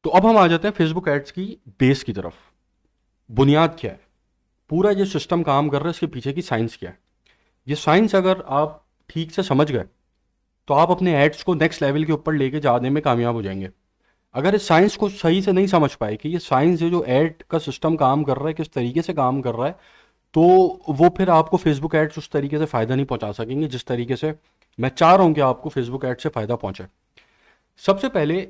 तो अब हम आ जाते हैं फेसबुक एड्स की बेस की तरफ। बुनियाद क्या है, पूरा ये सिस्टम काम कर रहा है, इसके पीछे की साइंस क्या है। ये साइंस अगर आप ठीक से समझ गए तो आप अपने एड्स को नेक्स्ट लेवल के ऊपर लेके जाने में कामयाब हो जाएंगे। अगर इस साइंस को सही से नहीं समझ पाए कि ये साइंस है जो ऐड का सिस्टम काम कर रहा है किस तरीके से काम कर रहा है, तो वो फिर आपको फेसबुक एड्स उस तरीके से फ़ायदा नहीं पहुंचा सकेंगे जिस तरीके से मैं चाह रहा हूं कि आपको फेसबुक एड से फ़ायदा पहुंचे। सबसे पहले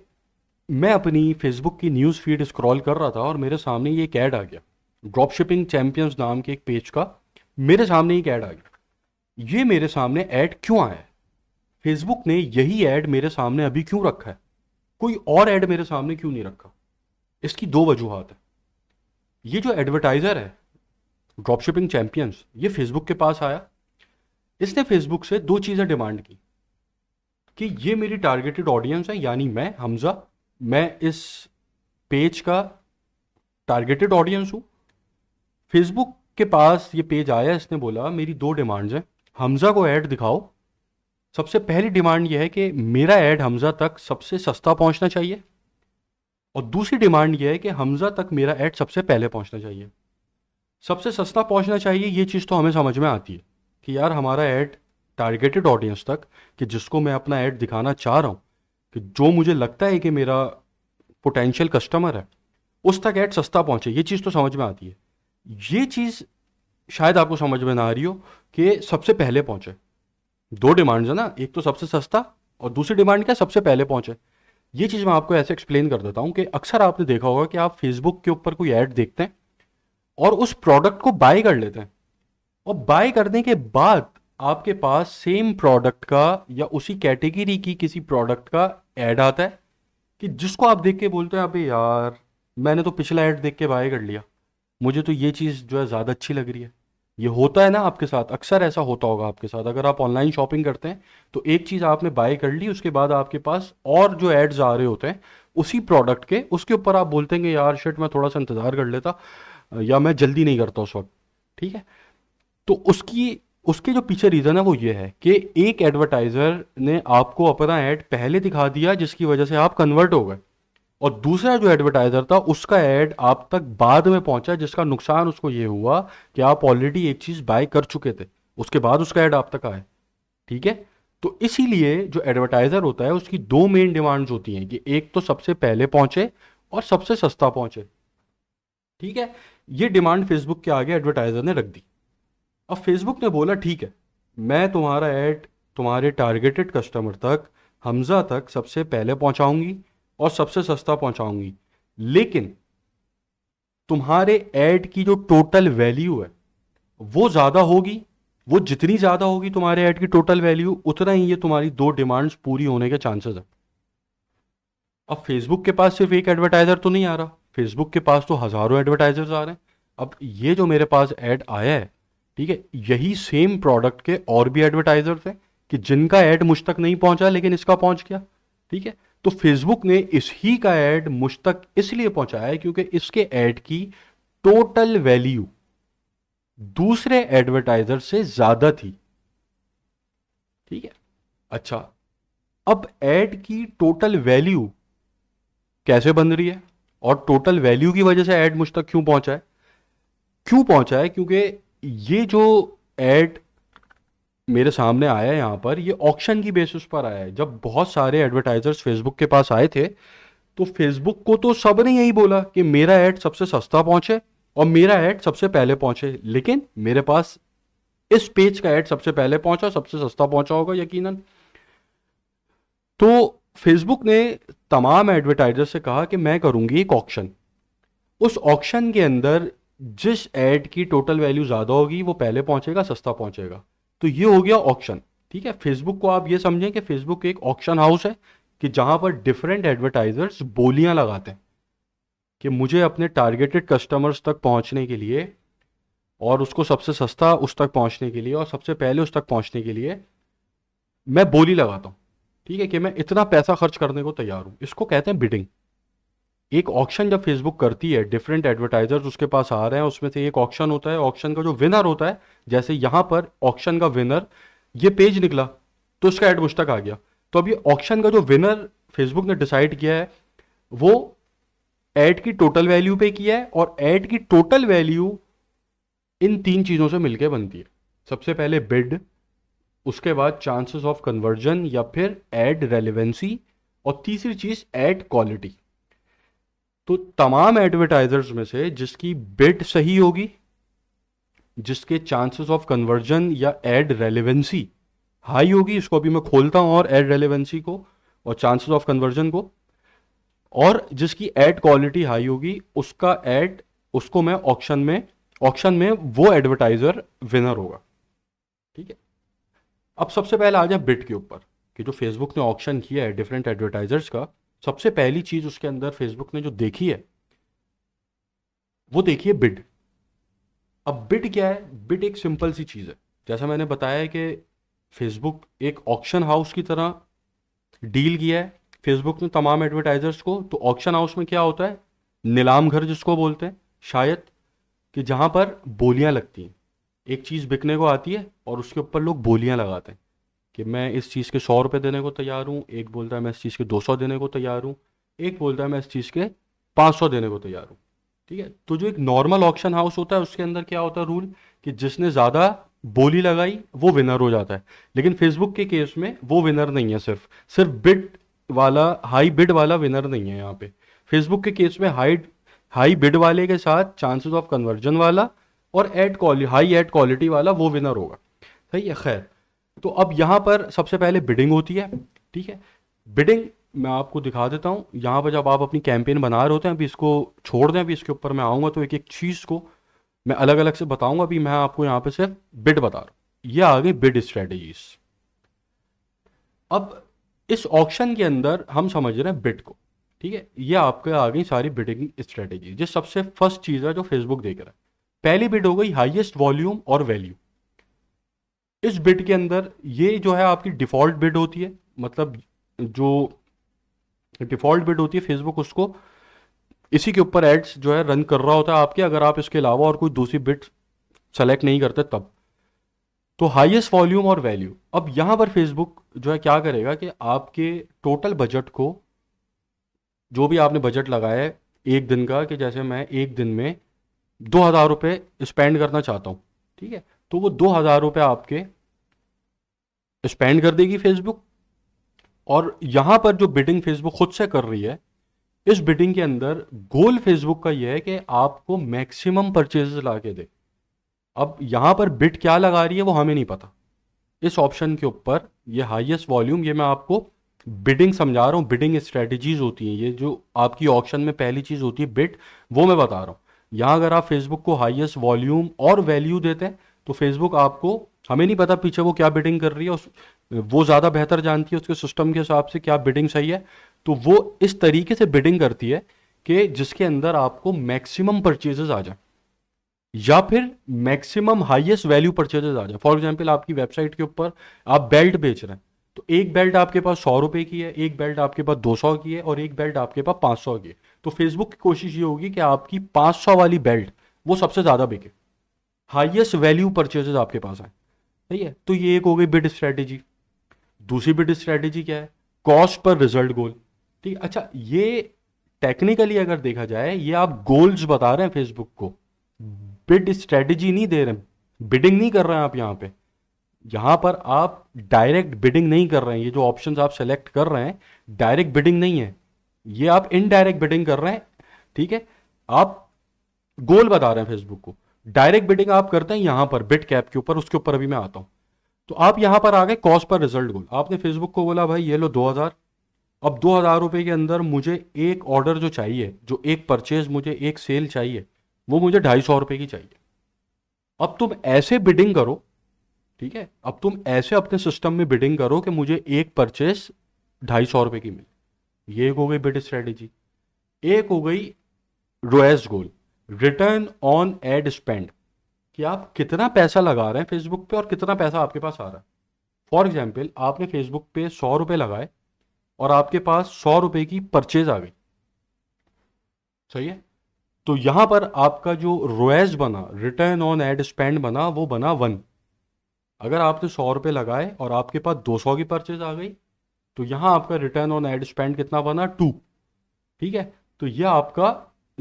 मैं अपनी फेसबुक की न्यूज़ फीड स्क्रॉल कर रहा था और मेरे सामने ये एक ऐड आ गया, ड्रॉप शिपिंग चैंपियंस नाम के एक पेज का। मेरे सामने एक ऐड आ गया। ये मेरे सामने ऐड क्यों आया है, फेसबुक ने यही ऐड मेरे सामने अभी क्यों रखा है, कोई और ऐड मेरे सामने क्यों नहीं रखा। इसकी दो वजूहत है। ये जो एडवर्टाइजर है ड्रॉपशिपिंग चैंपियंस, ये फेसबुक के पास आया। इसने फेसबुक से दो चीजें डिमांड की कि ये मेरी टारगेटेड ऑडियंस है, यानी मैं हमजा, मैं इस पेज का टारगेटेड ऑडियंस हूं। फेसबुक के पास ये पेज आया, इसने बोला मेरी दो डिमांड्स हैं, हमजा को ऐड दिखाओ। सबसे पहली डिमांड यह है कि मेरा ऐड हमजा तक सबसे सस्ता पहुंचना चाहिए, और दूसरी डिमांड यह है कि हमजा तक मेरा ऐड सबसे पहले पहुंचना चाहिए। सबसे सस्ता पहुंचना चाहिए, ये चीज़ तो हमें समझ में आती है कि यार हमारा ऐड टारगेटेड ऑडियंस तक, कि जिसको मैं अपना ऐड दिखाना चाह रहा हूँ, कि जो मुझे लगता है कि मेरा पोटेंशियल कस्टमर है, उस तक ऐड सस्ता पहुंचे, ये चीज़ तो समझ में आती है। ये चीज़ शायद आपको समझ में ना आ रही हो कि सबसे पहले पहुंचे। दो डिमांड्स है ना, एक तो सबसे सस्ता और दूसरी डिमांड क्या, सबसे पहले पहुंचे। ये चीज़ मैं आपको ऐसे एक्सप्लेन कर देता हूँ कि अक्सर आपने देखा होगा कि आप फेसबुक के ऊपर कोई ऐड देखते हैं और उस प्रोडक्ट को बाय कर लेते हैं, और बाय करने के बाद आपके पास सेम प्रोडक्ट का या उसी कैटेगरी की किसी प्रोडक्ट का ऐड आता है, कि जिसको आप देख के बोलते हैं अबे यार मैंने तो पिछला ऐड देख के बाय कर लिया, मुझे तो ये चीज़ जो है ज़्यादा अच्छी लग रही है। ये होता है ना आपके साथ, अक्सर ऐसा होता होगा आपके साथ। अगर आप ऑनलाइन शॉपिंग करते हैं तो एक चीज़ आपने बाय कर ली, उसके बाद आपके पास और जो एड्स आ रहे होते हैं उसी प्रोडक्ट के, उसके ऊपर आप बोलते हैं कि यार शिट मैं थोड़ा सा इंतज़ार कर लेता, या मैं जल्दी नहीं करता उस वक्त। ठीक है, तो उसकी उसके जो पीछे रीज़न है वो ये है कि एक एडवर्टाइज़र ने आपको अपना ऐड पहले दिखा दिया जिसकी वजह से आप कन्वर्ट हो गए, और दूसरा जो एडवर्टाइजर था उसका ऐड आप तक बाद में पहुंचा, जिसका नुकसान उसको ये हुआ कि आप ऑलरेडी एक चीज बाय कर चुके थे, उसके बाद उसका ऐड आप तक आया। ठीक है, तो इसीलिए जो एडवर्टाइजर होता है उसकी दो मेन डिमांड्स होती हैं, कि एक तो सबसे पहले पहुंचे और सबसे सस्ता पहुंचे। ठीक है, ये डिमांड फेसबुक के आगे एडवर्टाइजर ने रख दी। अब फेसबुक ने बोला ठीक है, मैं तुम्हारा ऐड तुम्हारे टारगेटेड कस्टमर तक, हमजा तक सबसे पहले पहुंचाऊंगी और सबसे सस्ता पहुंचाऊंगी, लेकिन तुम्हारे ऐड की जो टोटल वैल्यू है वो ज़्यादा होगी। वो जितनी ज़्यादा होगी तुम्हारे ऐड की टोटल वैल्यू, उतना ही ये तुम्हारी दो डिमांड्स पूरी होने के चांसेस है। अब फेसबुक के पास सिर्फ एक एडवर्टाइजर तो नहीं आ रहा, फेसबुक के पास तो हज़ारों एडवर्टाइजर्स आ रहे हैं। अब ये जो मेरे पास ऐड आया है, ठीक है, यही सेम प्रोडक्ट के और भी एडवर्टाइजर्स हैं कि जिनका ऐड मुझ तक नहीं पहुंचा लेकिन इसका पहुंच गया। ठीक है, तो फेसबुक ने इसी का ऐड मुझ तक इसलिए पहुंचाया है क्योंकि इसके ऐड की टोटल वैल्यू दूसरे एडवर्टाइजर से ज्यादा थी। ठीक है, अच्छा, अब ऐड की टोटल वैल्यू कैसे बन रही है, और टोटल वैल्यू की वजह से ऐड मुझ तक क्यों पहुंचा है, क्यों पहुंचा है, क्योंकि ये जो ऐड मेरे सामने आया है यहाँ पर, ये ऑक्शन की बेसिस पर आया है। जब बहुत सारे एडवर्टाइजर्स फेसबुक के पास आए थे तो फेसबुक को तो सब ने यही बोला कि मेरा ऐड सबसे सस्ता पहुंचे और मेरा ऐड सबसे पहले पहुंचे, लेकिन मेरे पास इस पेज का ऐड सबसे पहले पहुंचा, सबसे सस्ता पहुंचा होगा यकीनन। तो फेसबुक ने तमाम एडवर्टाइजर से कहा कि मैं करूंगी एक ऑक्शन, उस ऑक्शन के अंदर जिस ऐड की टोटल वैल्यू ज्यादा होगी वो पहले पहुंचेगा, सस्ता पहुंचेगा। तो ये हो गया ऑक्शन। ठीक है, फेसबुक को आप ये समझें कि फेसबुक एक ऑक्शन हाउस है, कि जहां पर डिफरेंट एडवर्टाइजर्स बोलियां लगाते हैं कि मुझे अपने टारगेटेड कस्टमर्स तक पहुंचने के लिए, और उसको सबसे सस्ता उस तक पहुंचने के लिए, और सबसे पहले उस तक पहुंचने के लिए मैं बोली लगाता हूं। ठीक है, कि मैं इतना पैसा खर्च करने को तैयार हूं, इसको कहते हैं बिडिंग। एक ऑक्शन जब फेसबुक करती है, डिफरेंट एडवर्टाइजर्स उसके पास आ रहे हैं, उसमें से एक ऑक्शन होता है, ऑक्शन का जो विनर होता है, जैसे यहां पर ऑक्शन का विनर ये पेज निकला तो उसका एड मुझ तक आ गया। तो अब ये ऑक्शन का जो विनर फेसबुक ने डिसाइड किया है, वो ऐड की टोटल वैल्यू पे किया है, और ऐड की टोटल वैल्यू इन तीन चीजों से मिलकर बनती है। सबसे पहले बिड, उसके बाद चांसेस ऑफ कन्वर्जन या फिर ऐड रेलेवेंसी, और तीसरी चीज ऐड क्वालिटी। तो तमाम एडवर्टाइजर्स में से जिसकी बिड सही होगी, जिसके चांसेस ऑफ कन्वर्जन या एड रेलेवेंसी हाई होगी, इसको अभी मैं खोलता हूं, और एड रेलेवेंसी को और चांसेस ऑफ कन्वर्जन को, और जिसकी एड क्वालिटी हाई होगी, उसका एड, उसको मैं ऑक्शन में वो एडवर्टाइजर विनर होगा। ठीक है। अब सबसे पहले आ जाए बिड के ऊपर, कि जो फेसबुक ने ऑक्शन किया है डिफरेंट एडवर्टाइजर्स का, सबसे पहली चीज उसके अंदर फेसबुक ने जो देखी है वो देखी है बिड। अब बिड क्या है? बिड एक सिंपल सी चीज है। जैसा मैंने बताया कि फेसबुक एक ऑक्शन हाउस की तरह डील किया है फेसबुक ने तमाम एडवर्टाइजर्स को। तो ऑक्शन हाउस में क्या होता है? नीलाम घर जिसको बोलते हैं शायद, कि जहां पर बोलियां लगती हैं। एक चीज बिकने को आती है और उसके ऊपर लोग बोलियां लगाते हैं कि मैं इस चीज़ के 100 रुपये देने को तैयार हूँ, एक बोलता है मैं इस चीज़ के 200 देने को तैयार हूँ, एक बोलता है मैं इस चीज़ के 500 देने को तैयार हूँ। ठीक है। तो जो एक नॉर्मल ऑक्शन हाउस होता है उसके अंदर क्या होता है रूल, कि जिसने ज़्यादा बोली लगाई वो विनर हो जाता है। लेकिन फेसबुक के केस में वो विनर नहीं है, सिर्फ सिर्फ बिड वाला, हाई बिड वाला विनर नहीं है यहाँ पे। फेसबुक के केस में हाई हाई बिड वाले के साथ चांसेस ऑफ कन्वर्जन वाला और ad quality, high ad quality वाला वो विनर होगा। सही है। खैर, तो अब यहां पर सबसे पहले बिडिंग होती है। ठीक है। बिडिंग मैं आपको दिखा देता हूं। यहां पर जब आप अपनी कैंपेन बना रहे होते हैं, अभी इसको छोड़ दें, अभी इसके ऊपर मैं आऊंगा तो एक एक चीज को मैं अलग अलग से बताऊंगा। अभी मैं आपको यहां पे सिर्फ बिड बता रहा हूं। ये आ गई बिड स्ट्रेटेजीज। अब इस ऑक्शन के अंदर हम समझ रहे हैं बिड को। ठीक है। ये आपके आ गई सारी बिडिंग स्ट्रेटेजी। जो सबसे फर्स्ट चीज है जो फेसबुक देख रहा है, पहली बिड हो गई हाईएस्ट वॉल्यूम और वैल्यू। इस बिड के अंदर ये जो है आपकी डिफॉल्ट बिड होती है, मतलब जो डिफॉल्ट बिड होती है फेसबुक उसको इसी के ऊपर एड्स जो है रन कर रहा होता है आपके, अगर आप इसके अलावा और कोई दूसरी बिड सेलेक्ट नहीं करते तब। तो हाईएस्ट वॉल्यूम और वैल्यू, अब यहां पर फेसबुक जो है क्या करेगा कि आपके टोटल बजट को, जो भी आपने बजट लगाया है एक दिन का, कि जैसे मैं एक दिन में 2,000 रुपये स्पेंड करना चाहता हूं, ठीक है, तो वो 2,000 रुपये आपके स्पेंड कर देगी फेसबुक। और यहां पर जो बिडिंग फेसबुक खुद से कर रही है, इस बिडिंग के अंदर गोल फेसबुक का यह है कि आपको मैक्सिमम परचेजेस ला के दे। अब यहां पर बिड क्या लगा रही है वो हमें नहीं पता। इस ऑप्शन के ऊपर ये हाईएस्ट वॉल्यूम, ये मैं आपको बिडिंग समझा रहा हूँ, बिडिंग स्ट्रेटजीज होती हैं, ये जो आपकी ऑप्शन में पहली चीज होती है बिड, वो मैं बता रहा हूँ। यहाँ अगर आप फेसबुक को हाईएस्ट वॉल्यूम और वैल्यू देते हैं तो फेसबुक आपको, हमें नहीं पता पीछे वो क्या बिडिंग कर रही है, वो ज़्यादा बेहतर जानती है उसके सिस्टम के हिसाब से क्या बिडिंग सही है। तो वो इस तरीके से बिडिंग करती है कि जिसके अंदर आपको मैक्सिमम परचेजेस आ जाए या फिर मैक्सिमम हाईएस्ट वैल्यू परचेजेस आ जाए। फॉर एग्जांपल आपकी वेबसाइट के ऊपर आप बेल्ट बेच रहे हैं, तो एक बेल्ट आपके पास 100 रुपए की है, एक बेल्ट आपके पास 200 की है, और एक बेल्ट आपके पास 500 की है। तो फेसबुक की कोशिश ये होगी कि आपकी 500 वाली बेल्ट वो सबसे ज्यादा बिके, हाईएस्ट वैल्यू परचेजेस आपके पास आए। सही है। तो ये एक हो गई बिड स्ट्रेटेजी। दूसरी बिड स्ट्रेटेजी क्या है? कॉस्ट पर रिजल्ट गोल। ठीक है। अच्छा, ये टेक्निकली अगर देखा जाए, ये आप गोल्स बता रहे हैं फेसबुक को, बिड स्ट्रेटेजी नहीं दे रहे हैं, बिडिंग नहीं कर रहे हैं आप यहां पे। यहां पर आप डायरेक्ट बिडिंग नहीं कर रहे हैं, ये जो ऑप्शंस आप सेलेक्ट कर रहे हैं डायरेक्ट बिडिंग नहीं है, ये आप इनडायरेक्ट बिडिंग कर रहे हैं। ठीक है। आप गोल बता रहे हैं फेसबुक को। डायरेक्ट बिडिंग आप करते हैं यहां पर बिड कैप के ऊपर, उसके ऊपर अभी मैं आता हूं। तो आप यहां पर आ गए कॉस्ट पर रिजल्ट गोल। आपने फेसबुक को बोला भाई ये लो 2,000। अब 2,000 रुपए के अंदर मुझे एक ऑर्डर जो चाहिए, जो एक परचेज मुझे एक सेल चाहिए, वो मुझे 250 रुपए की चाहिए। अब तुम ऐसे बिडिंग करो, ठीक है, अब तुम ऐसे अपने सिस्टम में बिडिंग करो कि मुझे एक परचेज 250 रुपए की मिले। ये एक हो गई बिड स्ट्रेटेजी। एक हो गई रोएस गोल, रिटर्न ऑन एड स्पेंड, कि आप कितना पैसा लगा रहे हैं फेसबुक पे और कितना पैसा आपके पास आ रहा है। फॉर एग्जाम्पल आपने फेसबुक पे 100 रुपए लगाए और आपके पास 100 रुपए की परचेज आ गई। सही है। तो यहां पर आपका जो रोएस बना, रिटर्न ऑन एड स्पेंड बना, वो बना 1। अगर आपने 100 रुपए लगाए और आपके पास 200 की परचेज आ गई, तो यहां आपका रिटर्न ऑन एड स्पेंड कितना बना? 2। ठीक है। तो ये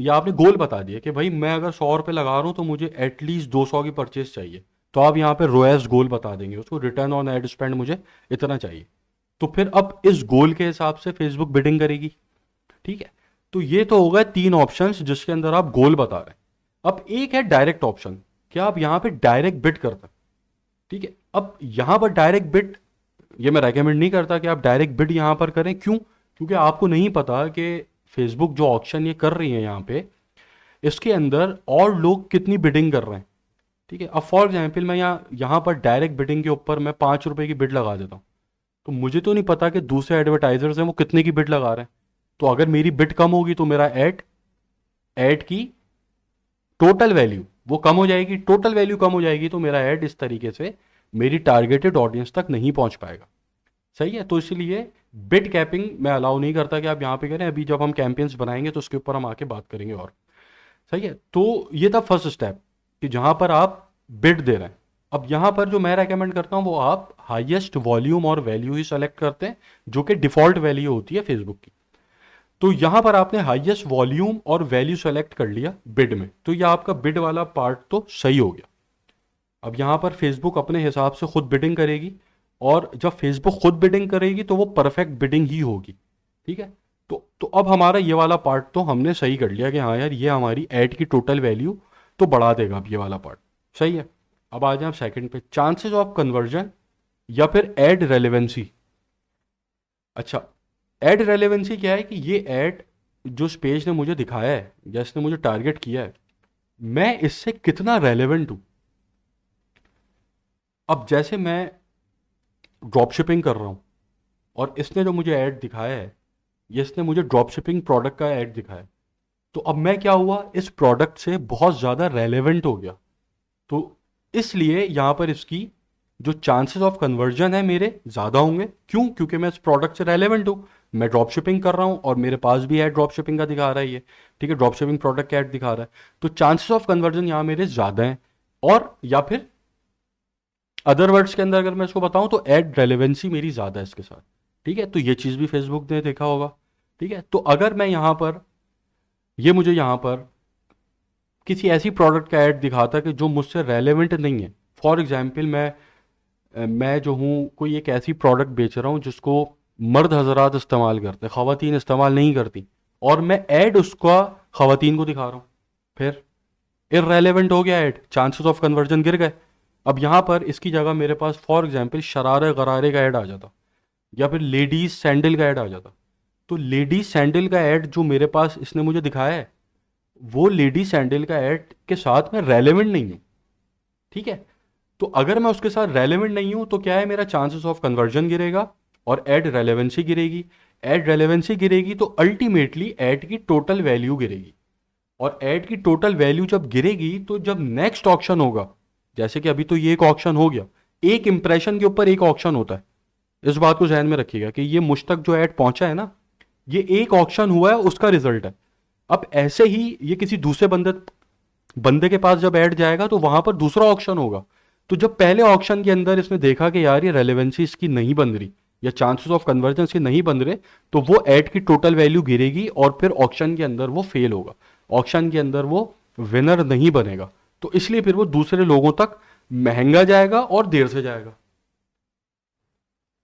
आपने गोल बता दिया कि भाई मैं अगर 100 रुपये लगा रहा हूँ तो मुझे एटलीस्ट 200 की परचेज चाहिए। तो आप यहाँ पे रोएस गोल बता देंगे उसको, रिटर्न ऑन एड स्पेंड मुझे इतना चाहिए। तो फिर अब इस गोल के हिसाब से फेसबुक बिडिंग करेगी। ठीक है। तो ये तो हो गए 3 ऑप्शंस जिसके अंदर आप गोल बता रहे हैं। अब एक है डायरेक्ट ऑप्शन, क्या आप यहाँ पे डायरेक्ट बिड करते हैं। ठीक है। अब यहाँ पर डायरेक्ट बिड, ये मैं रेकमेंड नहीं करता कि आप डायरेक्ट बिड यहाँ पर करें। क्यों? क्योंकि आपको नहीं पता कि फेसबुक जो ऑक्शन ये कर रही है यहाँ पे, इसके अंदर और लोग कितनी बिडिंग कर रहे हैं। ठीक है। अब फॉर एग्जाम्पल मैं यहाँ पर डायरेक्ट बिडिंग के ऊपर मैं 5 रुपए की बिड लगा देता हूँ, तो मुझे तो नहीं पता कि दूसरे एडवर्टाइजर्स हैं वो कितने की बिड लगा रहे हैं। तो अगर मेरी बिड कम होगी तो मेरा एड एड की टोटल वैल्यू वो कम हो जाएगी, टोटल वैल्यू कम हो जाएगी तो मेरा एड इस तरीके से मेरी टारगेटेड ऑडियंस तक नहीं पहुंच पाएगा। सही है। तो इसलिए बिड कैपिंग मैं अलाउ नहीं करता कि आप यहाँ पे करें। अभी जब हम कैंपेन्स बनाएंगे तो उसके ऊपर हम आके बात करेंगे और। सही है। तो ये था फर्स्ट स्टेप कि जहां पर आप बिड दे रहे हैं। अब यहां पर जो मैं रेकमेंड करता हूं वो आप हाईएस्ट वॉल्यूम और वैल्यू ही सेलेक्ट करते हैं, जो कि डिफॉल्ट वैल्यू होती है फेसबुक की। तो यहां पर आपने हाईएस्ट वॉल्यूम और वैल्यू सेलेक्ट कर लिया बिड में, तो यह आपका बिड वाला पार्ट तो सही हो गया। अब यहां पर फेसबुक अपने हिसाब से खुद बिडिंग करेगी, और जब फेसबुक खुद बिडिंग करेगी तो वो परफेक्ट बिडिंग ही होगी। ठीक है। तो अब हमारा ये वाला पार्ट तो हमने सही कर लिया कि हाँ यार ये हमारी ऐड की टोटल वैल्यू तो बढ़ा देगा। अब ये वाला पार्ट सही है। अब आ जाए आप सेकंड पे, चांसेस ऑफ कन्वर्जन या फिर एड रेलेवेंसी। अच्छा, एड रेलेवेंसी क्या है कि ये एड जो इस पेज ने मुझे दिखाया है या इसने मुझे टारगेट किया है, मैं इससे कितना रेलेवेंट हूं। अब जैसे मैं ड्रॉप शिपिंग कर रहा हूं और इसने जो मुझे ऐड दिखाया है, ये इसने मुझे ड्रॉप शिपिंग प्रोडक्ट का ऐड दिखाया है, तो अब मैं क्या हुआ, इस प्रोडक्ट से बहुत ज़्यादा रेलेवेंट हो गया। तो इसलिए यहां पर इसकी जो चांसेस ऑफ कन्वर्जन है मेरे ज़्यादा होंगे। क्यों? क्योंकि मैं इस प्रोडक्ट से रेलेवेंट हूं, मैं ड्रॉप शिपिंग कर रहा हूं और मेरे पास भी ऐड ड्रॉप शिपिंग का दिखा रहा है ये। ठीक है, ड्रॉप शिपिंग प्रोडक्ट का ऐड दिखा रहा है, तो चांसेस ऑफ कन्वर्जन यहां मेरे ज़्यादा हैं। और या फिर अदर वर्ड्स के अंदर अगर मैं इसको बताऊं तो एड रेलेवेंसी मेरी ज़्यादा है इसके साथ। ठीक है। तो ये चीज़ भी फेसबुक ने देखा होगा। ठीक है। तो अगर मैं यहां पर, ये मुझे यहां पर किसी ऐसी प्रोडक्ट का ऐड दिखाता कि जो मुझसे रेलेवेंट नहीं है। फॉर एग्जाम्पल मैं जो हूँ कोई एक ऐसी प्रोडक्ट बेच रहा हूँ जिसको मर्द हजरात इस्तेमाल करते हैं, ख़वातीन इस्तेमाल नहीं करती, और मैं ऐड उसका ख़वातीन को दिखा रहा हूँ, फिर इररेलेवेंट हो गया ऐड, चांसेस ऑफ कन्वर्जन गिर गए। अब यहाँ पर इसकी जगह मेरे पास फॉर एग्जाम्पल शरारे गरारे का ऐड आ जाता, या फिर लेडीज सैंडल का ऐड आ जाता। तो लेडीज सैंडल का ऐड जो मेरे पास इसने मुझे दिखाया है, वो लेडी सैंडल का ऐड के साथ मैं रेलेवेंट नहीं हूं। ठीक है। तो अगर मैं उसके साथ रेलेवेंट नहीं हूं तो क्या है, मेरा चांसेस ऑफ कन्वर्जन गिरेगा और ऐड रेलेवेंसी गिरेगी। ऐड रेलेवेंसी गिरेगी तो अल्टीमेटली ऐड की टोटल वैल्यू गिरेगी, और ऐड की टोटल वैल्यू जब गिरेगी तो जब नेक्स्ट ऑक्शन होगा, जैसे कि अभी तो ये एक ऑक्शन हो गया, एक इंप्रेशन के ऊपर एक ऑक्शन होता है। इस बात को ध्यान में रखिएगा कि ये मुझ तक जो ऐड पहुंचा है ना, ये एक ऑक्शन हुआ है उसका रिजल्ट है। अब ऐसे ही ये किसी दूसरे बंदे बंदे के पास जब ऐड जाएगा तो वहां पर दूसरा ऑक्शन होगा। तो जब पहले ऑक्शन के अंदर इसने देखा कि यार ये रेलेवेंसी इसकी नहीं बन रही या चांसेस ऑफ कन्वर्जन इसके नहीं बन रहे, तो वो ऐड की टोटल वैल्यू गिरेगी और फिर ऑक्शन के अंदर वो फेल होगा, ऑक्शन के अंदर वो विनर नहीं बनेगा। तो इसलिए फिर वो दूसरे लोगों तक महंगा जाएगा और देर से जाएगा।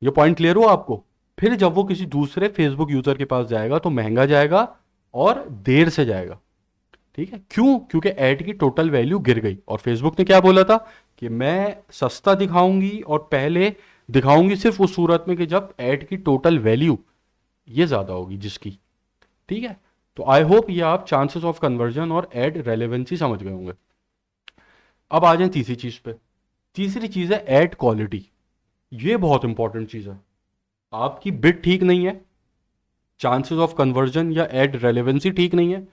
ये पॉइंट क्लियर हुआ आपको? फिर जब वो किसी दूसरे फेसबुक यूजर के पास जाएगा तो महंगा जाएगा और देर से जाएगा। ठीक है। क्यों? क्योंकि ऐड की टोटल वैल्यू गिर गई, और फेसबुक ने क्या बोला था कि मैं सस्ता दिखाऊंगी और पहले दिखाऊंगी सिर्फ उस सूरत में कि जब ऐड की टोटल वैल्यू ये ज्यादा होगी जिसकी। ठीक है। तो आई होप ये आप चांसेस ऑफ कन्वर्जन और ऐड रेलेवेंसी समझ गए होंगे। अब आ जाए तीसरी चीज पे। तीसरी चीज है ऐड क्वालिटी। ये बहुत इंपॉर्टेंट चीज है। आपकी बिड ठीक नहीं है, चांसेस ऑफ कन्वर्जन या ऐड रेलेवेंसी ठीक नहीं है,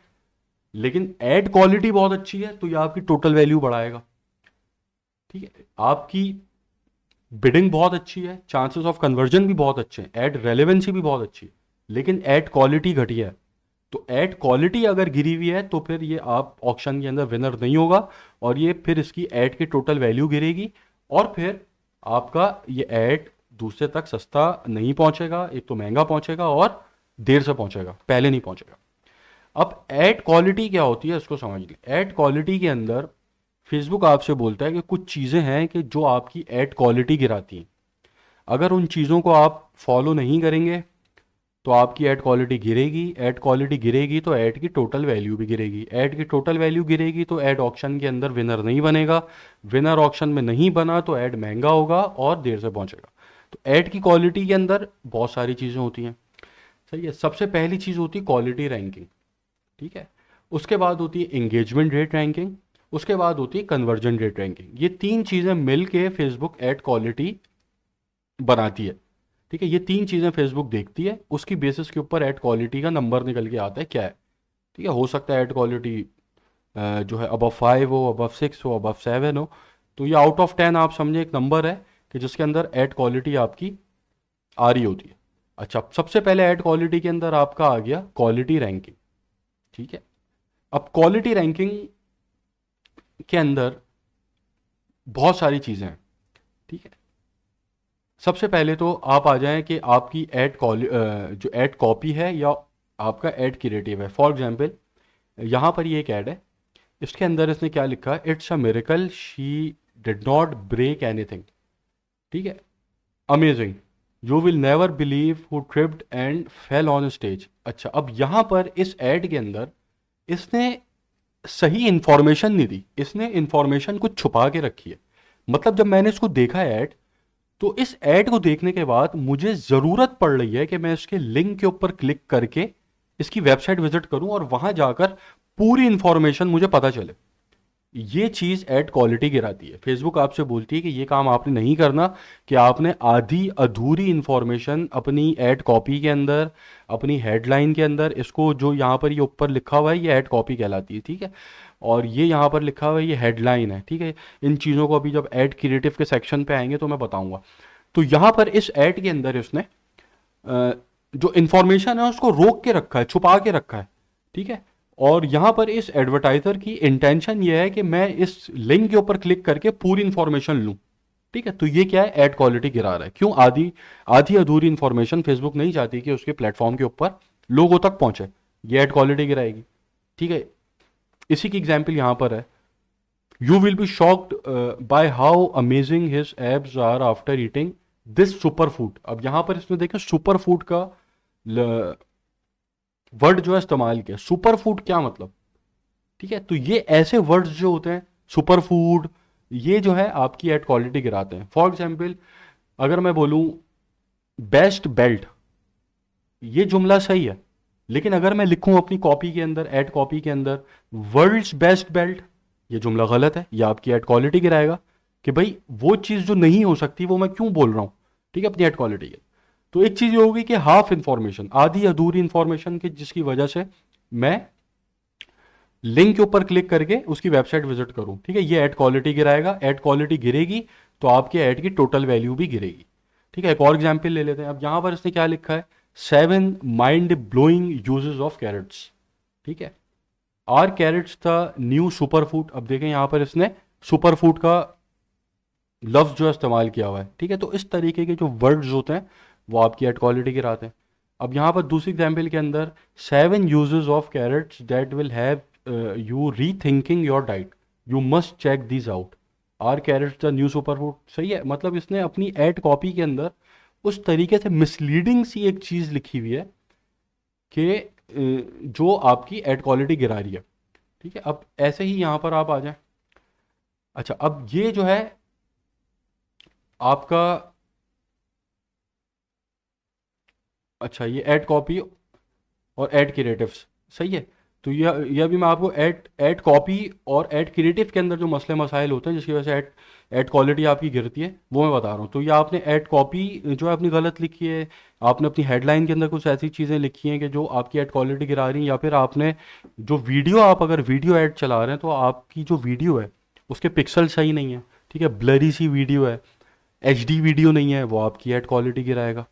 लेकिन ऐड क्वालिटी बहुत अच्छी है, तो ये आपकी टोटल वैल्यू बढ़ाएगा। ठीक है। आपकी बिडिंग बहुत अच्छी है, चांसेस ऑफ कन्वर्जन भी बहुत अच्छे हैं, ऐड रेलेवेंसी भी बहुत अच्छी है, लेकिन ऐड क्वालिटी घटिया है। तो ऐड क्वालिटी अगर गिरी हुई है तो फिर ये आप ऑक्शन के अंदर विनर नहीं होगा, और ये फिर इसकी ऐड की टोटल वैल्यू गिरेगी, और फिर आपका ये ऐड दूसरे तक सस्ता नहीं पहुंचेगा, एक तो महंगा पहुंचेगा और देर से पहुंचेगा, पहले नहीं पहुंचेगा। अब एड क्वालिटी क्या होती है इसको समझ लें। एड क्वालिटी के अंदर फेसबुक आपसे बोलता है कि कुछ चीज़ें हैं कि जो आपकी एड क्वालिटी गिराती हैं। अगर उन चीज़ों को आप फॉलो नहीं करेंगे तो आपकी ऐड क्वालिटी गिरेगी। ऐड क्वालिटी गिरेगी तो ऐड की टोटल वैल्यू भी गिरेगी। ऐड की टोटल वैल्यू गिरेगी तो ऐड ऑक्शन के अंदर विनर नहीं बनेगा। विनर ऑक्शन में नहीं बना तो ऐड महंगा होगा और देर से पहुंचेगा। तो ऐड की क्वालिटी के अंदर बहुत सारी चीज़ें होती हैं। सही है। सबसे पहली चीज़ होती है क्वालिटी रैंकिंग। ठीक है। उसके बाद होती है एंगेजमेंट रेट रैंकिंग। उसके बाद होती है कन्वर्जन रेट रैंकिंग। ये तीन चीज़ें मिल के फेसबुक ऐड क्वालिटी बनाती है। ठीक है। ये तीन चीज़ें फेसबुक देखती है, उसकी बेसिस के ऊपर ऐड क्वालिटी का नंबर निकल के आता है क्या है। ठीक है। हो सकता है ऐड क्वालिटी जो है अबव 5 हो, अबव 6 हो, अबव 7 हो। तो ये आउट ऑफ 10 आप समझे एक नंबर है कि जिसके अंदर ऐड क्वालिटी आपकी आ रही होती है। अच्छा, सबसे पहले ऐड क्वालिटी के अंदर आपका आ गया क्वालिटी रैंकिंग। ठीक है। अब क्वालिटी रैंकिंग के अंदर बहुत सारी चीज़ें हैं। ठीक है। सबसे पहले तो आप आ जाएं कि आपकी जो ऐड कॉपी है या आपका ऐड क्रिएटिव है। फॉर एग्जांपल यहाँ पर ये एक ऐड है, इसके अंदर इसने क्या लिखा है, it's a miracle she did not break anything. ठीक है। Amazing, you will never believe who tripped and fell on stage. अच्छा, अब यहाँ पर इस ऐड के अंदर इसने सही इंफॉर्मेशन नहीं दी, इसने इंफॉर्मेशन कुछ छुपा के रखी है। मतलब जब मैंने इसको देखा है ऐड, तो इस ऐड को देखने के बाद मुझे ज़रूरत पड़ रही है कि मैं इसके लिंक के ऊपर क्लिक करके इसकी वेबसाइट विजिट करूं और वहां जाकर पूरी इंफॉर्मेशन मुझे पता चले। ये चीज़ ऐड क्वालिटी गिराती है। फेसबुक आपसे बोलती है कि ये काम आपने नहीं करना, कि आपने आधी अधूरी इंफॉर्मेशन अपनी ऐड कॉपी के अंदर, अपनी हेडलाइन के अंदर, इसको जो यहाँ पर ये ऊपर लिखा हुआ है ये ऐड कॉपी कहलाती है। ठीक है। और ये यहाँ पर लिखा हुआ है ये हेडलाइन है। ठीक है। इन चीज़ों को अभी जब ऐड क्रिएटिव के सेक्शन पे आएंगे तो मैं बताऊंगा। तो यहाँ पर इस ऐड के अंदर इसने जो इंफॉर्मेशन है उसको रोक के रखा है, छुपा के रखा है। ठीक है। और यहाँ पर इस एडवर्टाइजर की इंटेंशन ये है कि मैं इस लिंक के ऊपर क्लिक करके पूरी इंफॉर्मेशन लूँ। ठीक है। तो ये क्या है, ऐड क्वालिटी गिरा रहा है। क्यों? आधी आधी अधूरी इंफॉर्मेशन फेसबुक नहीं चाहती कि उसके प्लेटफॉर्म के ऊपर लोगों तक पहुंचे। ये ऐड क्वालिटी गिराएगी। ठीक है। इसी की एग्जाम्पल यहाँ पर है, you will be shocked by how amazing his abs are after eating this super food. अब यहां पर इसमें देखें सुपर फूड का वर्ड जो है इस्तेमाल किया। सुपर फूड क्या मतलब? ठीक है। तो ये ऐसे वर्ड्स जो होते हैं सुपर फूड, ये जो है आपकी एड क्वालिटी गिराते हैं। फॉर एग्जाम्पल अगर मैं बोलूं बेस्ट बेल्ट, ये जुमला सही है, लेकिन अगर मैं लिखूं अपनी कॉपी के अंदर, एड कॉपी के अंदर वर्ल्ड्स बेस्ट बेल्ट, ये जुमला गलत है। ये आपकी एड क्वालिटी गिराएगा कि भाई वो चीज़ जो नहीं हो सकती वो मैं क्यों बोल रहा हूं। ठीक है। अपनी एड क्वालिटी के तो एक चीज़ ये होगी कि हाफ इंफॉर्मेशन, आधी अधूरी इंफॉर्मेशन की जिसकी वजह से मैं लिंक के ऊपर क्लिक करके उसकी वेबसाइट विजिट करूं। ठीक है। ये ऐड क्वालिटी गिराएगा। ऐड क्वालिटी गिरेगी तो आपके ऐड की टोटल वैल्यू भी गिरेगी। ठीक है। एक और एग्जाम्पल ले लेते हैं। अब यहां पर इसने क्या लिखा है, 7 mind blowing uses of carrots. ठीक है। Are carrots the new super food. अब देखें यहां पर इसने सुपर फूड का लफ्ज जो इस्तेमाल किया हुआ है। ठीक है। तो इस तरीके के जो वर्ड्स होते हैं वो आपकी एड क्वालिटी गिराते हैं। अब यहाँ पर दूसरी एग्जाम्पल के अंदर 7 uses of carrots that will have you rethinking your diet, you must check this out, are carrots the new super food. सही है। मतलब इसने अपनी एड कॉपी के अंदर उस तरीके से मिसलीडिंग सी एक चीज़ लिखी हुई है कि जो आपकी एड क्वालिटी गिरा रही है। ठीक है। अब ऐसे ही यहाँ पर आप आ जाएं। अच्छा, अब ये जो है आपका, अच्छा ये ऐड कॉपी और ऐड क्रिएटिव्स। सही है। तो यह भी मैं आपको ऐड ऐड कॉपी और ऐड क्रिएटिव के अंदर जो मसले मसाइल होते हैं जिसकी वजह से ऐड ऐड क्वालिटी आपकी गिरती है वो मैं बता रहा हूँ। तो ये आपने ऐड कॉपी जो है अपनी गलत लिखी है, आपने अपनी हेडलाइन के अंदर कुछ ऐसी चीज़ें लिखी हैं कि जो आपकी ऐड क्वालिटी गिरा रही हैं, या फिर आपने जो वीडियो, आप अगर वीडियो ऐड चला रहे हैं तो आपकी जो वीडियो है उसके पिक्सल सही नहीं है। ठीक है। ब्लरी सी वीडियो है, एचडी वीडियो नहीं है, वो आपकी ऐड क्वालिटी गिराएगा।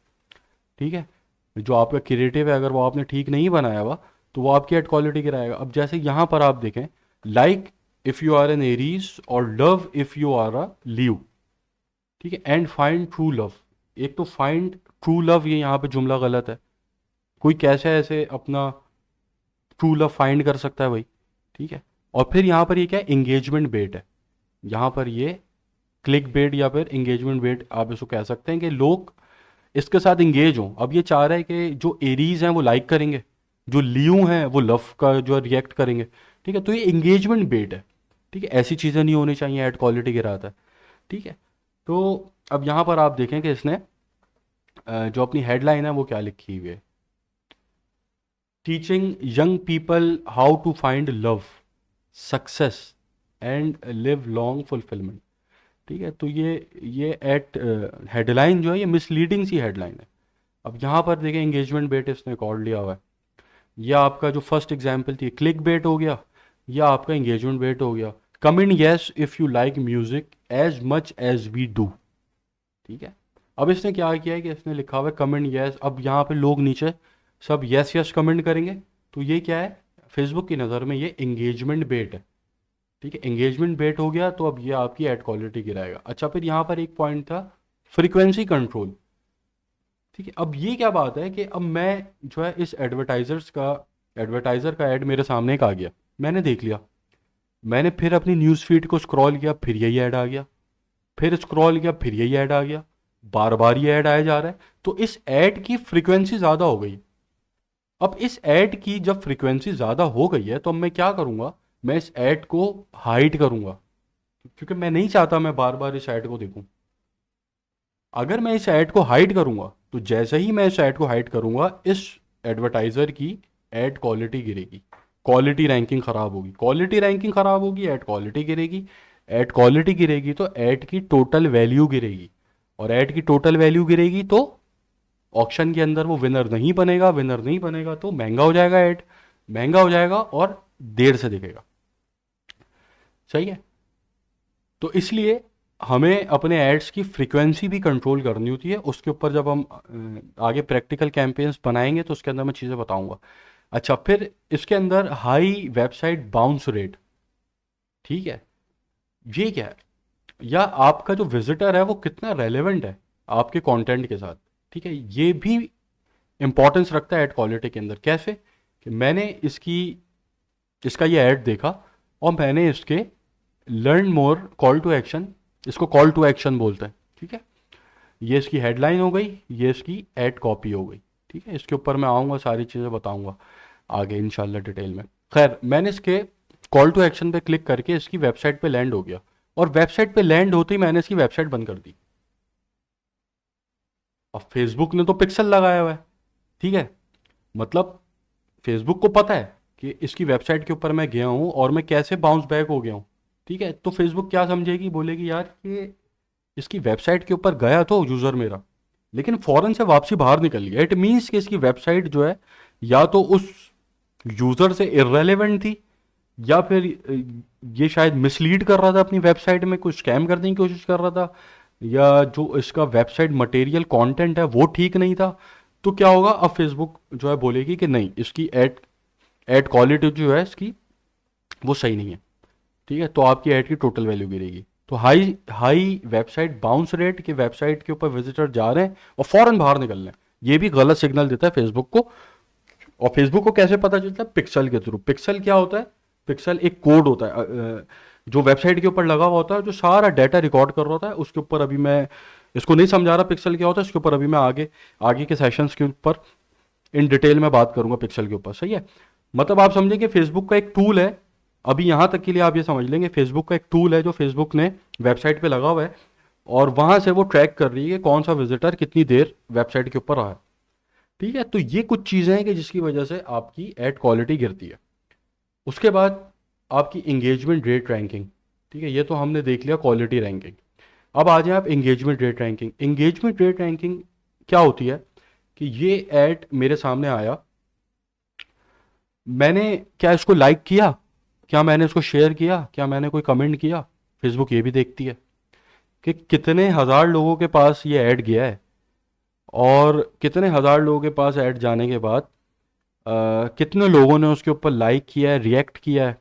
ठीक है। जो आपका क्रिएटिव है अगर वो आपने ठीक नहीं बनाया हुआ तो वो आपकी एड क्वालिटी गिराएगा। अब जैसे यहाँ पर आप देखें, like if you are an Aries or love if you are a leave. ठीक है। एंड फाइंड ट्रू लव, एक तो फाइंड ट्रू लव, ये यहाँ पे जुमला गलत है। कोई कैसे ऐसे अपना ट्रू लव फाइंड कर सकता है भाई, ठीक है। और फिर यहाँ पर ये क्या है, एंगेजमेंट बेट है। यहाँ पर ये क्लिक बेट या फिर एंगेजमेंट बेट आप इसको कह सकते हैं कि लोग इसके साथ इंगेज हों। अब ये चाह रहा है कि जो एरीज हैं वो लाइक करेंगे, जो लियो हैं वो लव का जो रिएक्ट करेंगे, ठीक है। तो ये एंगेजमेंट बेट है, ठीक है। ऐसी चीज़ें नहीं होनी चाहिए, ऐड क्वालिटी गिराता है, ठीक है। तो अब यहाँ पर आप देखें कि इसने जो अपनी हेडलाइन है वो क्या लिखी हुई है, teaching young people how to find love, success and live long fulfilment, ठीक है। तो ये एट हेडलाइन जो है ये मिसलीडिंग सी हेडलाइन है। अब यहाँ पर देखें एंगेजमेंट बेट इसने रिकॉर्ड लिया हुआ है। यह आपका जो फर्स्ट एग्जाम्पल थी क्लिक बेट हो गया, या आपका एंगेजमेंट बेट हो गया। Comment yes if you like music as much as we do, ठीक है। अब इसने क्या किया है कि इसने लिखा हुआ है कमेंट येस। अब यहाँ पे लोग नीचे सब यस यस कमेंट करेंगे, तो ये क्या है, फेसबुक की नज़र में ये एंगेजमेंट बेट है, ठीक है। एंगेजमेंट बेट हो गया तो अब ये आपकी एड क्वालिटी गिराएगा। अच्छा, फिर यहाँ पर एक पॉइंट था फ्रीक्वेंसी कंट्रोल, ठीक है। अब ये क्या बात है कि अब मैं जो है इस एडवर्टाइज़र का ऐड मेरे सामने एक आ गया, मैंने देख लिया, मैंने फिर अपनी न्यूज़ फीड को स्क्रॉल किया, फिर यही ऐड आ गया, फिर स्क्रॉल किया, फिर यही ऐड आ गया, बार बार ये ऐड आया जा रहा है। तो इस ऐड की फ्रीक्वेंसी ज़्यादा हो गई। अब इस ऐड की जब फ्रीक्वेंसी ज़्यादा हो गई है तो अब मैं क्या करूँगा, मैं इस ऐड को हाइड करूँगा, क्योंकि मैं नहीं चाहता मैं बार बार इस ऐड को देखूं। अगर मैं इस ऐड को हाइड करूंगा तो जैसे ही मैं इस ऐड को हाइड करूंगा इस एडवर्टाइजर की ऐड क्वालिटी गिरेगी, क्वालिटी रैंकिंग खराब होगी, क्वालिटी रैंकिंग खराब होगी, ऐड क्वालिटी गिरेगी, ऐड क्वालिटी गिरेगी तो ऐड की टोटल वैल्यू गिरेगी, और ऐड की टोटल वैल्यू गिरेगी तो ऑक्शन के अंदर वो विनर नहीं बनेगा, विनर नहीं बनेगा तो महंगा हो जाएगा, ऐड महंगा हो जाएगा और देर से दिखेगा, सही है। तो इसलिए हमें अपने एड्स की फ्रीक्वेंसी भी कंट्रोल करनी होती है। उसके ऊपर जब हम आगे प्रैक्टिकल कैंपेन्स बनाएंगे तो उसके अंदर मैं चीज़ें बताऊंगा। अच्छा, फिर इसके अंदर हाई वेबसाइट बाउंस रेट, ठीक है। ये क्या है, या आपका जो विजिटर है वो कितना रेलेवेंट है आपके कंटेंट के साथ, ठीक है। ये भी इंपॉर्टेंस रखता है एड क्वालिटी के अंदर। कैसे कि मैंने इसका ये ऐड देखा और मैंने इसके learn more call to action, इसको कॉल टू एक्शन बोलते हैं, ठीक है। ये इसकी हेडलाइन हो गई, ये इसकी एड कॉपी हो गई, ठीक है। इसके ऊपर मैं आऊँगा, सारी चीज़ें बताऊँगा आगे इंशाल्लाह डिटेल में। खैर, मैंने इसके कॉल टू एक्शन पे क्लिक करके इसकी वेबसाइट पे लैंड हो गया, और वेबसाइट पे लैंड होते ही मैंने इसकी वेबसाइट बंद कर दी। अब फेसबुक ने तो पिक्सल लगाया हुआ है, ठीक है। मतलब फेसबुक को पता है कि इसकी वेबसाइट के ऊपर मैं गया हूँ और मैं कैसे बाउंस बैक हो गया हूँ, ठीक है। तो फेसबुक क्या समझेगी, बोलेगी यार कि इसकी वेबसाइट के ऊपर गया तो यूज़र मेरा, लेकिन फ़ौरन से वापसी बाहर निकल गया। इट मीन्स कि इसकी वेबसाइट जो है या तो उस यूज़र से इररेलेवेंट थी, या फिर ये शायद मिसलीड कर रहा था, अपनी वेबसाइट में कुछ स्कैम करने की कोशिश कर रहा था, या जो इसका वेबसाइट मटेरियल कंटेंट है वो ठीक नहीं था। तो क्या होगा, अब फेसबुक जो है बोलेगी कि नहीं, इसकी ऐड क्वालिटी जो है इसकी वो सही नहीं है, ठीक है। तो आपकी ऐड की टोटल वैल्यू गिरेगी। तो high high website bounce rate के वेबसाइट के ऊपर विजिटर जा रहे हैं और फौरन बाहर निकल रहे हैं, ये भी गलत सिग्नल देता है फेसबुक को। और फेसबुक को कैसे पता चलता है, पिक्सल के थ्रू। पिक्सल क्या होता है, पिक्सल एक कोड होता है जो वेबसाइट के ऊपर लगा हुआ होता है, जो सारा डाटा रिकॉर्ड कर रहा होता है। उसके ऊपर अभी मैं इसको नहीं समझा रहा पिक्सल क्या होता है, इसके ऊपर अभी मैं आगे आगे के सेशंस के ऊपर इन डिटेल में बात करूंगा पिक्सल के ऊपर, सही है। मतलब आप समझें कि फेसबुक का एक टूल है, अभी यहाँ तक के लिए आप ये समझ लेंगे फेसबुक का एक टूल है जो फेसबुक ने वेबसाइट पे लगा हुआ है, और वहाँ से वो ट्रैक कर रही है कि कौन सा विजिटर कितनी देर वेबसाइट के ऊपर रहा है, ठीक है। तो ये कुछ चीज़ें हैं कि जिसकी वजह से आपकी एड क्वालिटी गिरती है। उसके बाद आपकी इंगेजमेंट रेट रैंकिंग, ठीक है। ये तो हमने देख लिया क्वालिटी रैंकिंग। अब आ जाए आप engagement rate ranking. Engagement rate ranking क्या होती है कि ये ऐड मेरे सामने आया, मैंने क्या इसको लाइक किया, क्या मैंने इसको शेयर किया, क्या मैंने कोई कमेंट किया, फेसबुक ये भी देखती है कि कितने हज़ार लोगों के पास ये ऐड गया है, और कितने हज़ार लोगों के पास ऐड जाने के बाद कितने लोगों ने उसके ऊपर लाइक किया है, रिएक्ट किया है,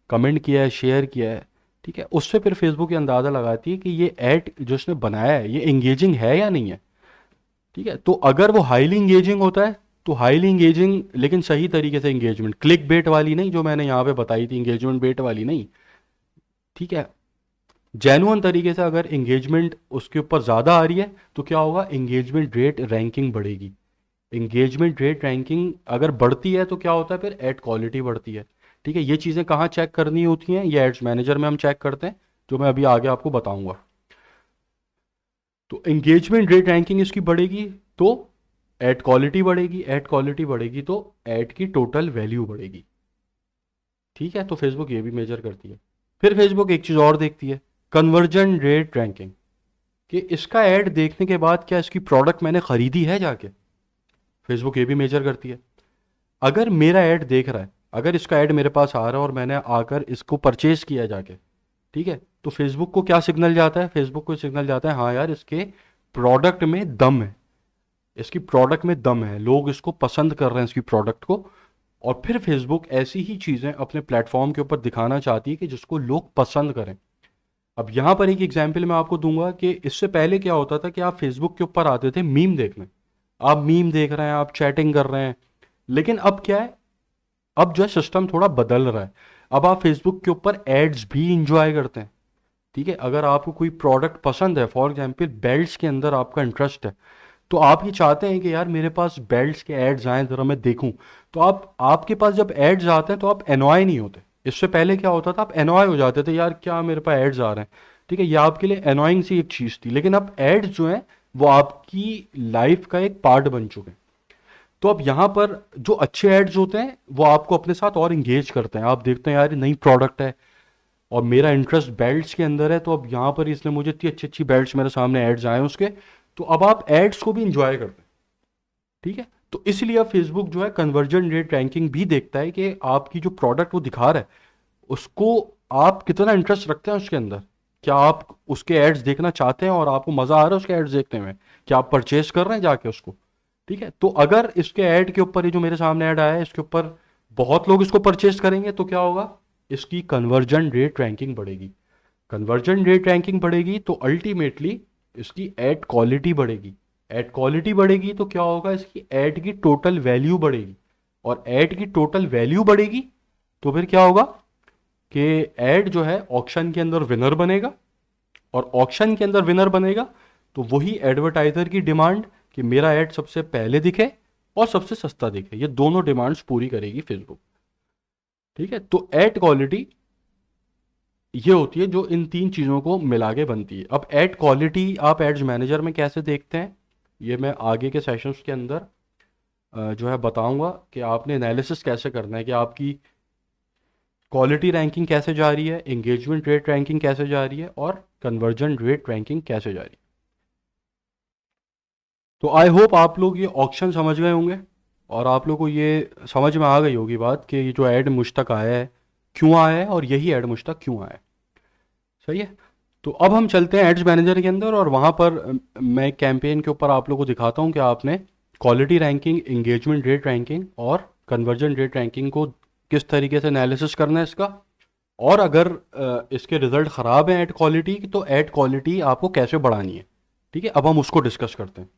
कमेंट किया है, शेयर किया है, ठीक है। उससे फिर फेसबुक ये अंदाज़ा लगाती है कि ये ऐड जो इसने बनाया है ये इंगेजिंग है या नहीं है, ठीक है। तो अगर वो हाईली इंगेजिंग होता है तो हाईली इंगेजिंग लेकिन सही तरीके से इंगेजमेंट, क्लिक बेट वाली नहीं जो मैंने यहाँ पे बताई थी, इंगेजमेंट बेट वाली नहीं, ठीक है। जेन्युइन तरीके से अगर इंगेजमेंट उसके ऊपर ज़्यादा आ रही है तो क्या होगा, इंगेजमेंट रेट रैंकिंग बढ़ेगी। इंगेजमेंट रेट रैंकिंग अगर बढ़ती है तो क्या होता है, फिर एड क्वालिटी बढ़ती है। ठीक है, ये चीज़ें कहाँ चेक करनी होती हैं, ये एड्स मैनेजर में हम चेक करते हैं, जो मैं अभी आगे आपको बताऊंगा। तो एंगेजमेंट रेट रैंकिंग इसकी बढ़ेगी तो एड क्वालिटी बढ़ेगी, एड क्वालिटी बढ़ेगी तो एड की टोटल वैल्यू बढ़ेगी। ठीक है, तो फेसबुक ये भी मेजर करती है। फिर फेसबुक एक चीज़ और देखती है, कन्वर्जन रेट रैंकिंग, कि इसका ऐड देखने के बाद क्या इसकी प्रोडक्ट मैंने खरीदी है जाके, फेसबुक ये भी मेजर करती है। अगर मेरा ऐड देख रहा है, अगर इसका ऐड मेरे पास आ रहा है और मैंने आकर इसको परचेज किया जाके, ठीक है, तो फेसबुक को क्या सिग्नल जाता है, फेसबुक को सिग्नल जाता है हाँ यार इसके प्रोडक्ट में दम है, इसकी प्रोडक्ट में दम है, लोग इसको पसंद कर रहे हैं इसकी प्रोडक्ट को। और फिर फेसबुक ऐसी ही चीज़ें अपने प्लेटफॉर्म के ऊपर दिखाना चाहती है कि जिसको लोग पसंद करें। अब यहाँ पर एक एग्जाम्पल मैं आपको दूंगा कि इससे पहले क्या होता था कि आप फेसबुक के ऊपर आते थे मीम देखने, आप मीम देख रहे हैं, आप चैटिंग कर रहे हैं, लेकिन अब क्या है, अब जो है सिस्टम थोड़ा बदल रहा है। अब आप फेसबुक के ऊपर एड्स भी इंजॉय करते हैं। ठीक है, अगर आपको कोई प्रोडक्ट पसंद है, फॉर एग्जाम्पल बेल्ट्स के अंदर आपका इंटरेस्ट है, तो आप ये चाहते हैं कि यार मेरे पास बेल्ट्स के एड्स आए ज़रा मैं देखूं, तो आप आपके पास जब एड्स आते हैं तो आप एनॉय नहीं होते। इससे पहले क्या होता था, आप एनॉय हो जाते थे, यार क्या मेरे पास एड्स आ रहे हैं। ठीक है, ये आपके लिए एनॉइंग सी एक चीज़ थी, लेकिन अब एड्स जो हैं वो आपकी लाइफ का एक पार्ट बन चुके हैं। तो अब यहाँ पर जो अच्छे एड्स होते हैं वो आपको अपने साथ और इंगेज करते हैं, आप देखते हैं यार ये नई प्रोडक्ट है और मेरा इंटरेस्ट बेल्ट्स के अंदर है, तो अब यहाँ पर इसने मुझे इतनी अच्छी अच्छी बेल्ट्स मेरे सामने एड्स आए हैं उसके, तो अब आप एड्स को भी इंजॉय करते हैं। ठीक है, तो इसलिए अब फेसबुक जो है कन्वर्जन रेट रैंकिंग भी देखता है कि आपकी जो प्रोडक्ट वो दिखा रहा है उसको आप कितना इंटरेस्ट रखते हैं उसके अंदर, क्या आप उसके एड्स देखना चाहते हैं और आपको मज़ा आ रहा है उसके एड्स देखने में, क्या आप परचेज कर रहे हैं जाके उसको। ठीक है, तो अगर इसके ऐड के ऊपर, ये जो मेरे सामने ऐड आया है इसके ऊपर बहुत लोग इसको परचेज करेंगे तो क्या होगा, इसकी कन्वर्जन रेट रैंकिंग बढ़ेगी। कन्वर्जन रेट रैंकिंग बढ़ेगी तो अल्टीमेटली इसकी ऐड क्वालिटी बढ़ेगी। ऐड क्वालिटी बढ़ेगी तो क्या होगा, इसकी ऐड की टोटल वैल्यू बढ़ेगी। और ऐड की टोटल वैल्यू बढ़ेगी तो फिर क्या होगा कि ऐड जो है ऑक्शन के अंदर विनर बनेगा, और ऑक्शन के अंदर विनर बनेगा तो वही एडवर्टाइजर की डिमांड कि मेरा ऐड सबसे पहले दिखे और सबसे सस्ता दिखे, ये दोनों डिमांड्स पूरी करेगी फेसबुक। ठीक है, तो ऐड क्वालिटी ये होती है जो इन तीन चीज़ों को मिला के बनती है। अब ऐड क्वालिटी आप एड्स मैनेजर में कैसे देखते हैं, ये मैं आगे के सेशंस के अंदर जो है बताऊंगा कि आपने एनालिसिस कैसे करना है कि आपकी क्वालिटी रैंकिंग कैसे जा रही है, एंगेजमेंट रेट रैंकिंग कैसे जा रही है और कन्वर्जन रेट रैंकिंग कैसे जा रही है। तो आई होप आप लोग ये ऑप्शन समझ गए होंगे और आप लोग को ये समझ में आ गई होगी बात कि ये जो ऐड मुझ तक आया है क्यों आया है और यही ऐड मुझ तक क्यों आया है। सही है, तो अब हम चलते हैं एड्स मैनेजर के अंदर और वहाँ पर मैं कैंपेन के ऊपर आप लोगों को दिखाता हूँ कि आपने quality ranking, engagement rate ranking और कन्वर्जन रेट रैंकिंग को किस तरीके से एनालिसिस करना है इसका, और अगर इसके रिजल्ट ख़राब हैं ऐड क्वालिटी की तो ऐड क्वालिटी आपको कैसे बढ़ानी है। ठीक है, अब हम उसको डिस्कस करते हैं।